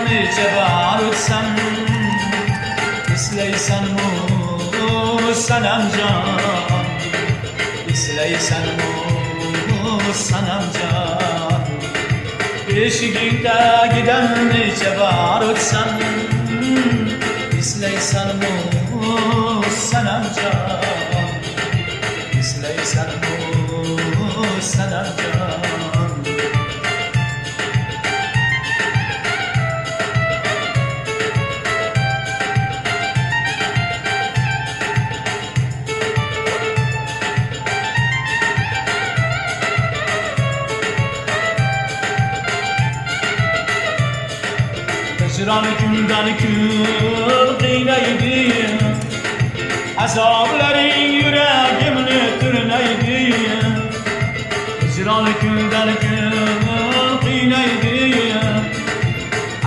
neçe bar ötsem İsleysen mu sanamcan İsleysen mu sanamcan Beşigingde giden neçe bar ötsem İsleysen mu sanamcan İsleysen mu sanamcan Hicran günden gün kıynaydı Azabların yüreğimni tırnaydı Hicran günden gün kıynaydı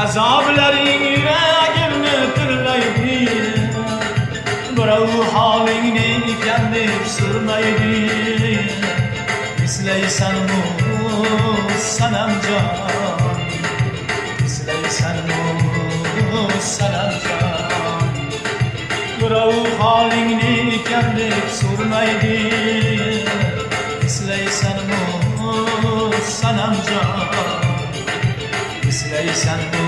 Azabların yüreğimni tırnaydı Bırav halini kendip sırnaydı İsleysen mu sanamcan İsleysen mu sanamcan Bırav halini kendip surnaydı İsleysen mu sanamcan İsleysen mu